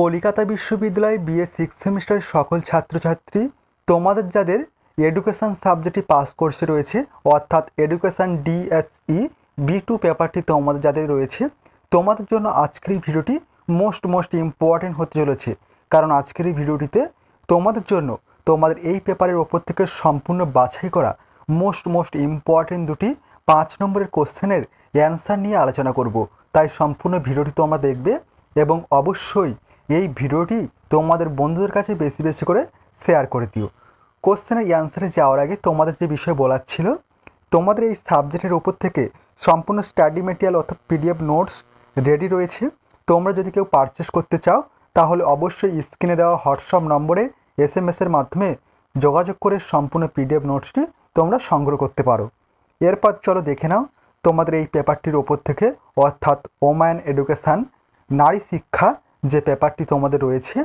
কলকাতা বিশ্ববিদ্যালয় BA six সেমিস্টারের সকল ছাত্রছাত্রী, তোমাদের যাদের এডুকেশান সাবজেক্টটি পাস কোর্সে রয়েছে, অর্থাৎ এডুকেশান ডিএসই B2 পেপারটি তোমাদের যাদের রয়েছে, তোমাদের জন্য আজকের এই ভিডিওটি মোস্ট ইম্পর্টেন্ট হতে চলেছে। কারণ আজকের এই ভিডিওটিতে তোমাদের জন্য তোমাদের এই পেপারের ওপর থেকে সম্পূর্ণ বাছাই করা মোস্ট ইম্পর্টেন্ট দুটি 5 নম্বরের কোশ্চেনের অ্যান্সার নিয়ে আলোচনা করব। তাই সম্পূর্ণ ভিডিওটি তোমরা দেখবে এবং অবশ্যই এই ভিডিওটি তোমাদের বন্ধুদের কাছে বেশি করে শেয়ার করে দিও। কোশ্চেনের অ্যান্সারে যাওয়ার আগে তোমাদের যে বিষয় বলার ছিল, তোমাদের এই সাবজেক্টের উপর থেকে সম্পূর্ণ স্টাডি মেটেরিয়াল অর্থাৎ PDF নোটস রেডি রয়েছে। তোমরা যদি কেউ পারচেস করতে চাও তাহলে অবশ্যই স্ক্রিনে দেওয়া হোয়াটসঅ্যাপ নম্বরে SMS-এর মাধ্যমে যোগাযোগ করে সম্পূর্ণ PDF নোটসটি তোমরা সংগ্রহ করতে পারো। এরপর চলো দেখে নাও তোমাদের এই পেপারটির ওপর থেকে, অর্থাৎ ওম্যান এডুকেশান নারী শিক্ষা যে পেপারটি তোমাদের রয়েছে,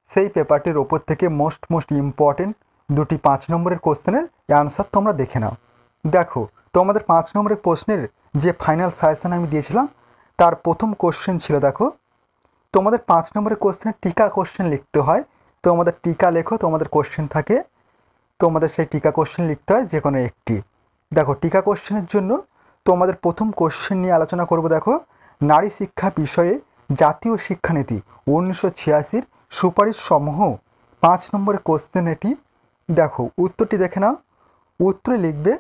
সেই পেপারটির ওপর থেকে মোস্ট ইম্পর্টেন্ট দুটি 5 নম্বরের কোশ্চেনের অ্যান্সার তোমরা দেখে নাও। দেখো, তোমাদের 5 নম্বরের প্রশ্নের যে ফাইনাল সাজেশন আমি দিয়েছিলাম তার প্রথম কোশ্চেন ছিল, দেখো তোমাদের 5 নম্বরের কোশ্চেনের টিকা কোশ্চেন লিখতে হয়। তোমাদের টিকা লেখো, তোমাদের কোশ্চেন থাকে, তোমাদের সেই টিকা কোশ্চেন লিখতে হয় যে কোনো একটি। দেখো, টিকা কোশ্চেনের জন্য তোমাদের প্রথম কোশ্চেন নিয়ে আলোচনা করব। দেখো, নারী শিক্ষা বিষয়ে জাতীয় শিক্ষানীতি 1986 সুপারিশ সমূহ 5 নম্বরের কোশ্চেন এটি। দেখো উত্তরটি দেখে নাও। উত্তরে লিখবে,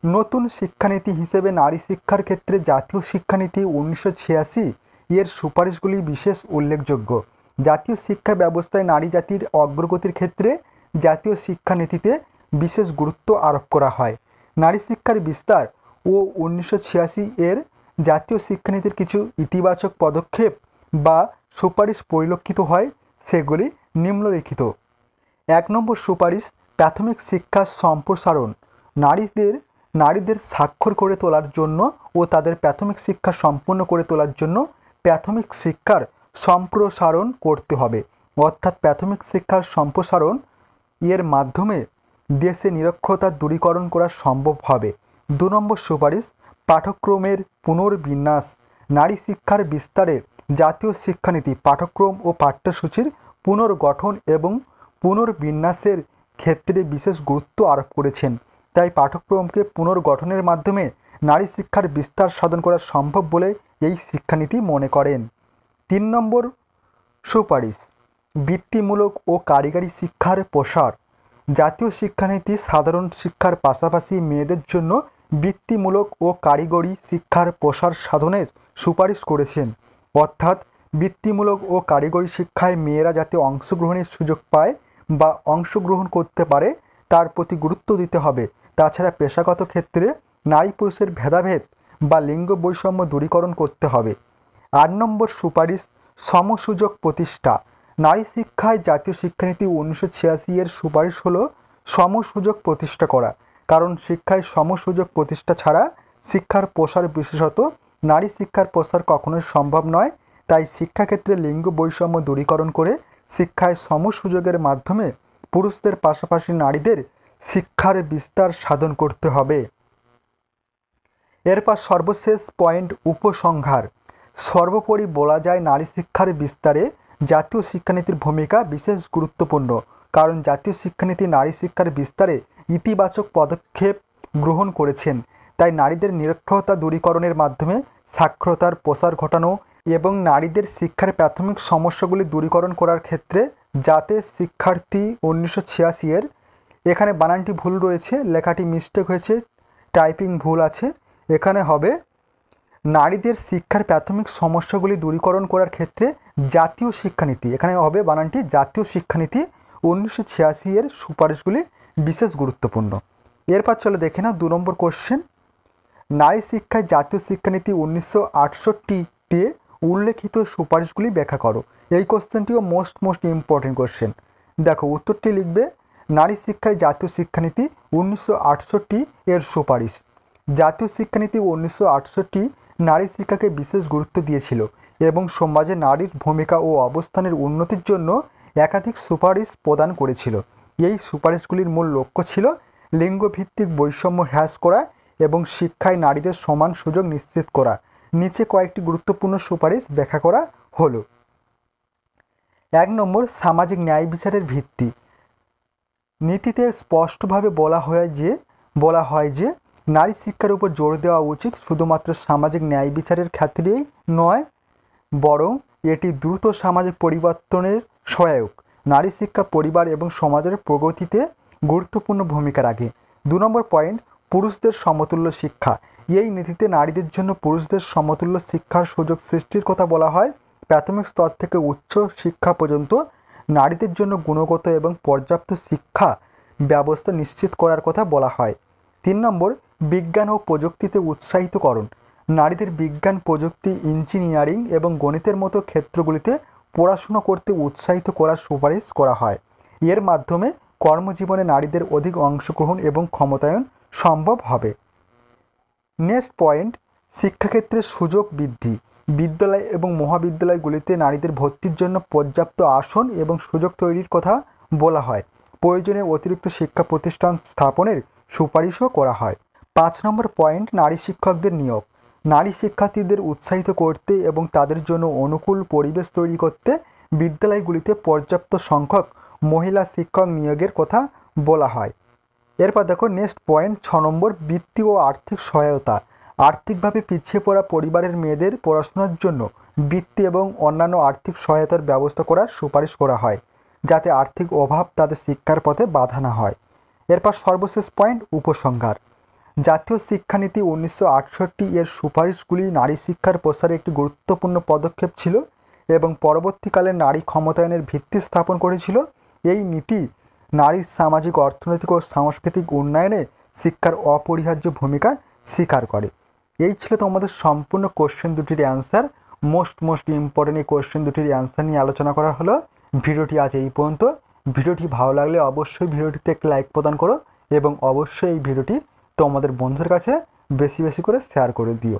নতুন শিক্ষানীতি হিসেবে নারী শিক্ষার ক্ষেত্রে জাতীয় শিক্ষানীতি 1986 এর সুপারিশগুলি বিশেষ উল্লেখযোগ্য। জাতীয় শিক্ষা ব্যবস্থায় নারী জাতির অগ্রগতির ক্ষেত্রে জাতীয় শিক্ষানীতিতে বিশেষ গুরুত্ব আরোপ করা হয়। নারী শিক্ষার বিস্তার ও 1986 এর জাতীয় শিক্ষানীতির কিছু ইতিবাচক পদক্ষেপ বা সুপারিশ পরিলক্ষিত হয়, সেগুলি নিম্নলিখিত। 1 নম্বর সুপারিশ, প্রাথমিক শিক্ষার সম্প্রসারণ। নারীদের স্বাক্ষর করে তোলার জন্য ও তাদের প্রাথমিক শিক্ষা সম্পন্ন করে তোলার জন্য প্রাথমিক শিক্ষার সম্প্রসারণ করতে হবে। অর্থাৎ প্রাথমিক শিক্ষার সম্প্রসারণ এর মাধ্যমে দেশে নিরক্ষরতা দূরীকরণ করা সম্ভব হবে। 2 নম্বর সুপারিশ, পাঠ্যক্রমের পুনর্বিন্যাস। নারী শিক্ষার বিস্তারে জাতীয় শিক্ষানীতি পাঠ্যক্রম ও পাঠ্যসূচির পুনর্গঠন এবং পুনর্বিন্যাসের ক্ষেত্রে বিশেষ গুরুত্ব আরোপ করেছেন। তাই পাঠ্যক্রমকে পুনর্গঠনের মাধ্যমে নারী শিক্ষার বিস্তার সাধন করা সম্ভব বলে এই শিক্ষানীতি মনে করেন। 3 নম্বর সুপারিশ, বৃত্তিমূলক ও কারিগরি শিক্ষার প্রসার। জাতীয় শিক্ষানীতি সাধারণ শিক্ষার পাশাপাশি মেয়েদের জন্য বৃত্তিমূলক ও কারিগরি শিক্ষার প্রসার সাধনের সুপারিশ করেছেন। অর্থাৎ বৃত্তিমূলক ও কারিগরি শিক্ষায় মেয়েরা যাতে অংশগ্রহণের সুযোগ পায় বা অংশগ্রহণ করতে পারে তার প্রতি গুরুত্ব দিতে হবে। তাছাড়া পেশাগত ক্ষেত্রে নারী পুরুষের ভেদাভেদ বা লিঙ্গ বৈষম্য দূরীকরণ করতে হবে। 8 নম্বর সুপারিশ, সমসুযোগ প্রতিষ্ঠা। নারী শিক্ষায় জাতীয় শিক্ষানীতি 1986 এর সুপারিশ হলো সমসুযোগ প্রতিষ্ঠা করা। কারণ শিক্ষায় সমসুযোগ প্রতিষ্ঠা ছাড়া শিক্ষার প্রসার, বিশেষত নারী শিক্ষার প্রসার কখনোই সম্ভব নয়। তাই শিক্ষাক্ষেত্রে লিঙ্গ বৈষম্য দূরীকরণ করে শিক্ষায় সমসুযোগের মাধ্যমে পুরুষদের পাশাপাশি নারীদের শিক্ষার বিস্তার সাধন করতে হবে। এরপর সর্বশেষ পয়েন্ট, উপসংহার। সর্বোপরি বলা যায় নারী শিক্ষার বিস্তারে জাতীয় শিক্ষানীতির ভূমিকা বিশেষ গুরুত্বপূর্ণ। কারণ জাতীয় শিক্ষানীতি নারী শিক্ষার বিস্তারে ইতিবাচক পদক্ষেপ গ্রহণ করেছেন। তাই নারীদের নিরক্ষরতা দূরীকরণের মাধ্যমে সাক্ষরতার প্রসার ঘটানো এবং নারীদের শিক্ষার প্রাথমিক সমস্যাগুলি দূরীকরণ করার ক্ষেত্রে যাতে শিক্ষার্থী 1986 এর, এখানে বানানটি ভুল রয়েছে, লেখাটি মিস্টেক হয়েছে, টাইপিং ভুল আছে, এখানে হবে নারীদের শিক্ষার প্রাথমিক সমস্যাগুলি দূরীকরণ করার ক্ষেত্রে জাতীয় শিক্ষানীতি, এখানে হবে বানানটি জাতীয় শিক্ষানীতি 1986 এর সুপারিশগুলি বিশেষ গুরুত্বপূর্ণ। এরপর চলে দেখে না 2 নম্বর কোশ্চেন, নারী শিক্ষায় জাতীয় শিক্ষানীতি 1968-তে উল্লেখিত সুপারিশগুলি ব্যাখ্যা করো। এই কোশ্চেনটিও মোস্ট ইম্পর্টেন্ট কোশ্চেন। দেখো উত্তরটি লিখবে, নারী শিক্ষায় জাতীয় শিক্ষানীতি 1968 এর সুপারিশ। জাতীয় শিক্ষানীতি 1968 নারী শিক্ষাকে বিশেষ গুরুত্ব দিয়েছিল এবং সমাজে নারীর ভূমিকা ও অবস্থানের উন্নতির জন্য একাধিক সুপারিশ প্রদান করেছিল। এই সুপারিশগুলির মূল লক্ষ্য ছিল লিঙ্গভিত্তিক বৈষম্য হ্রাস করা এবং শিক্ষায় নারীদের সমান সুযোগ নিশ্চিত করা। নিচে কয়েকটি গুরুত্বপূর্ণ সুপারিশ ব্যাখ্যা করা হলো। 1 নম্বর সামাজিক ন্যায় বিচারের ভিত্তি। নীতিতে স্পষ্টভাবে বলা হয় যে নারী শিক্ষার উপর জোর দেওয়া উচিত শুধুমাত্র সামাজিক ন্যায় বিচারের ক্ষেত্রেই নয়, বরং এটি দ্রুত সামাজিক পরিবর্তনের সহায়ক। নারী শিক্ষা পরিবার এবং সমাজের প্রগতিতে গুরুত্বপূর্ণ ভূমিকা রাখে। 2 নম্বর পয়েন্ট, পুরুষদের সমতুল্য শিক্ষা। এই নীতিতে নারীদের জন্য পুরুষদের সমতুল্য শিক্ষার সুযোগ সৃষ্টির কথা বলা হয়। প্রাথমিক স্তর থেকে উচ্চ শিক্ষা পর্যন্ত নারীদের জন্য গুণগত এবং পর্যাপ্ত শিক্ষা ব্যবস্থা নিশ্চিত করার কথা বলা হয়। 3 নম্বর, বিজ্ঞান ও প্রযুক্তিতে উৎসাহিতকরণ। নারীদের বিজ্ঞান, প্রযুক্তি, ইঞ্জিনিয়ারিং এবং গণিতের মতো ক্ষেত্রগুলিতে পড়াশোনা করতে উৎসাহিত করার সুপারিশ করা হয়। এর মাধ্যমে কর্মজীবনে নারীদের অধিক অংশগ্রহণ এবং ক্ষমতায়ন সম্ভব হবে। নেক্সট পয়েন্ট, শিক্ষাক্ষেত্রে সুযোগ বৃদ্ধি। বিদ্যালয় এবং মহাবিদ্যালয়গুলিতে নারীদের ভর্তির জন্য পর্যাপ্ত আসন এবং সুযোগ তৈরির কথা বলা হয়। প্রয়োজনে অতিরিক্ত শিক্ষা প্রতিষ্ঠান স্থাপনের সুপারিশও করা হয়। 5 নম্বর পয়েন্ট, নারী শিক্ষকদের নিয়োগ। নারী শিক্ষার্থীদের উৎসাহিত করতে এবং তাদের জন্য অনুকূল পরিবেশ তৈরি করতে বিদ্যালয়গুলিতে পর্যাপ্ত সংখ্যক মহিলা শিক্ষক নিয়োগের কথা বলা হয়। এরপর দেখো নেক্সট পয়েন্ট 6 নম্বর, বৃত্তি ও আর্থিক সহায়তা। আর্থিকভাবে পিছিয়ে পড়া পরিবারের মেয়েদের পড়াশোনার জন্য বৃত্তি এবং অন্যান্য আর্থিক সহায়তার ব্যবস্থা করার সুপারিশ করা হয়, যাতে আর্থিক অভাব তাদের শিক্ষার পথে বাধা না হয়। এরপর সর্বশেষ পয়েন্ট, উপসংহার। জাতীয় শিক্ষানীতি 1968 এর সুপারিশগুলি নারী শিক্ষার প্রসারে একটি গুরুত্বপূর্ণ পদক্ষেপ ছিল এবং পরবর্তীকালে নারী ক্ষমতায়নের ভিত্তি স্থাপন করেছিল। এই নীতি নারীর সামাজিক, অর্থনৈতিক ও সাংস্কৃতিক উন্নয়নে শিক্ষার অপরিহার্য ভূমিকা স্বীকার করে। এই ছিল তোমাদের সম্পূর্ণ কোশ্চেন দুটির অ্যান্সার। মোস্ট ইম্পর্টেন্ট এই কোশ্চেন দুটির অ্যান্সার নিয়ে আলোচনা করা হলো। ভিডিওটি আজ এই পর্যন্ত। ভিডিওটি ভালো লাগলে অবশ্যই ভিডিওটিতে একটি লাইক প্রদান করো এবং অবশ্যই এই ভিডিওটি তোমাদের বন্ধুদের কাছে বেশি বেশি করে শেয়ার করে দিও।